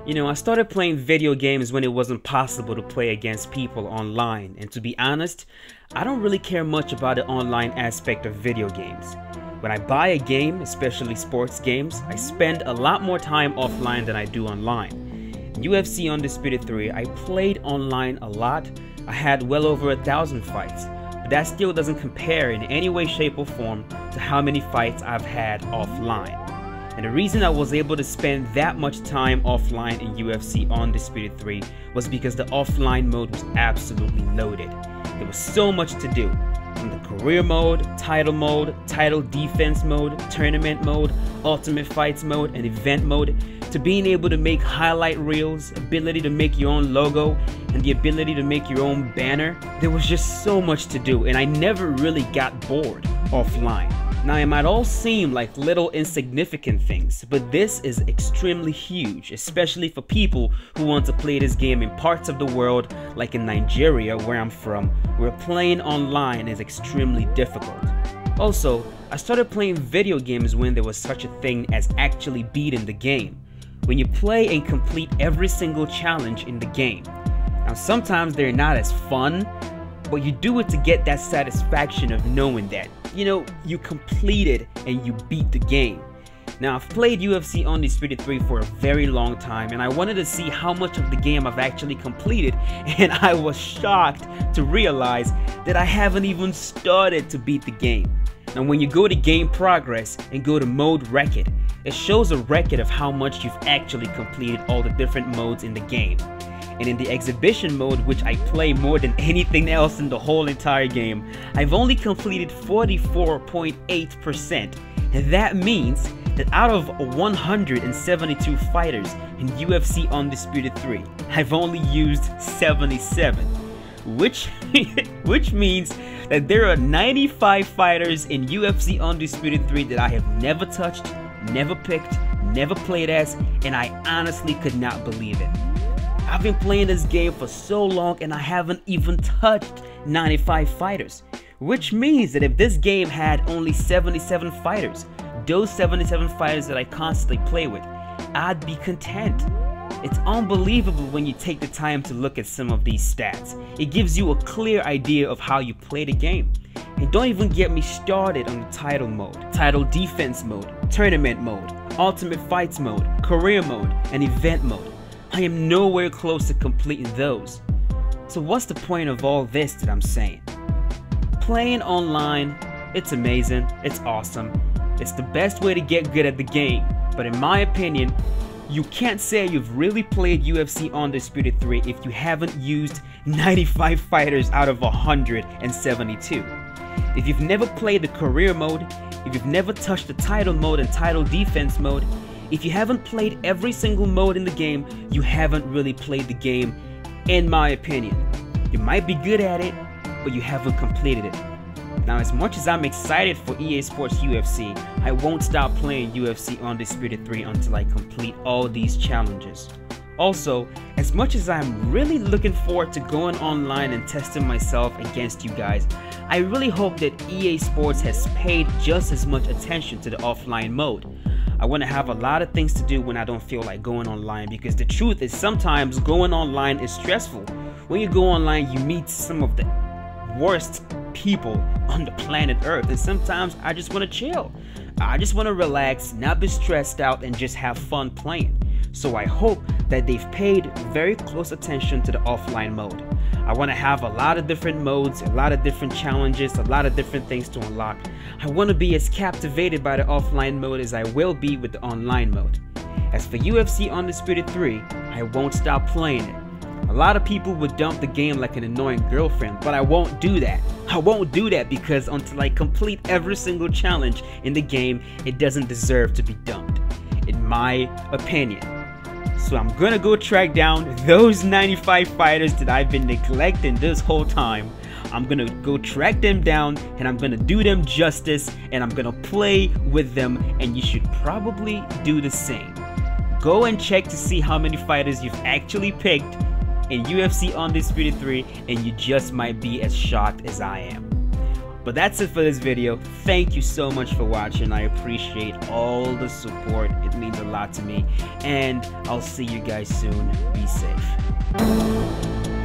You know, I started playing video games when it wasn't possible to play against people online, and to be honest, I don't really care much about the online aspect of video games. When I buy a game, especially sports games, I spend a lot more time offline than I do online. In UFC Undisputed 3, I played online a lot. I had well over 1,000 fights, but that still doesn't compare in any way, shape, or form to how many fights I've had offline. And the reason I was able to spend that much time offline in UFC Undisputed 3 was because the offline mode was absolutely loaded. There was so much to do, from the career mode, title defense mode, tournament mode, ultimate fights mode, and event mode, to being able to make highlight reels, ability to make your own logo, and the ability to make your own banner. There was just so much to do, and I never really got bored offline. Now, it might all seem like little insignificant things, but this is extremely huge, especially for people who want to play this game in parts of the world, like in Nigeria, where I'm from, where playing online is extremely difficult. Also, I started playing video games when there was such a thing as actually beating the game, when you play and complete every single challenge in the game. Now, sometimes they're not as fun, but you do it to get that satisfaction of knowing that, you know, you completed and you beat the game. Now, I've played UFC Undisputed 3 for a very long time, and I wanted to see how much of the game I've actually completed, and I was shocked to realize that I haven't even started to beat the game. Now, when you go to game progress and go to mode record, it shows a record of how much you've actually completed all the different modes in the game. And in the exhibition mode, which I play more than anything else in the whole entire game, I've only completed 44.8%. And that means that out of 172 fighters in UFC Undisputed 3, I've only used 77. Which means that there are 95 fighters in UFC Undisputed 3 that I have never touched, never picked, never played as, and I honestly could not believe it. I've been playing this game for so long and I haven't even touched 95 fighters, which means that if this game had only 77 fighters, those 77 fighters that I constantly play with, I'd be content. It's unbelievable when you take the time to look at some of these stats. It gives you a clear idea of how you play the game. And don't even get me started on the title mode, title defense mode, tournament mode, ultimate fights mode, career mode, and event mode. I am nowhere close to completing those. So what's the point of all this that I'm saying? Playing online, it's amazing, it's awesome, it's the best way to get good at the game, but in my opinion, you can't say you've really played UFC Undisputed 3 if you haven't used 95 fighters out of 172. If you've never played the career mode, if you've never touched the title mode and title defense mode, if you haven't played every single mode in the game, you haven't really played the game, in my opinion. You might be good at it, but you haven't completed it. Now, as much as I'm excited for EA Sports UFC, I won't stop playing UFC Undisputed 3 until I complete all these challenges. Also, as much as I'm really looking forward to going online and testing myself against you guys, I really hope that EA Sports has paid just as much attention to the offline mode. I want to have a lot of things to do when I don't feel like going online, because the truth is sometimes going online is stressful. When you go online, you meet some of the worst people on the planet Earth, and sometimes I just want to chill. I just want to relax, not be stressed out, and just have fun playing. So I hope that they've paid very close attention to the offline mode. I want to have a lot of different modes, a lot of different challenges, a lot of different things to unlock. I want to be as captivated by the offline mode as I will be with the online mode. As for UFC Undisputed 3, I won't stop playing it. A lot of people would dump the game like an annoying girlfriend, but I won't do that. I won't do that because until I complete every single challenge in the game, it doesn't deserve to be dumped, in my opinion. So I'm gonna go track down those 95 fighters that I've been neglecting this whole time. I'm gonna go track them down and I'm gonna do them justice, and I'm gonna play with them, and you should probably do the same. Go and check to see how many fighters you've actually picked in UFC Undisputed 3, and you just might be as shocked as I am. But that's it for this video. Thank you so much for watching. I appreciate all the support. It means a lot to me. And I'll see you guys soon. Be safe.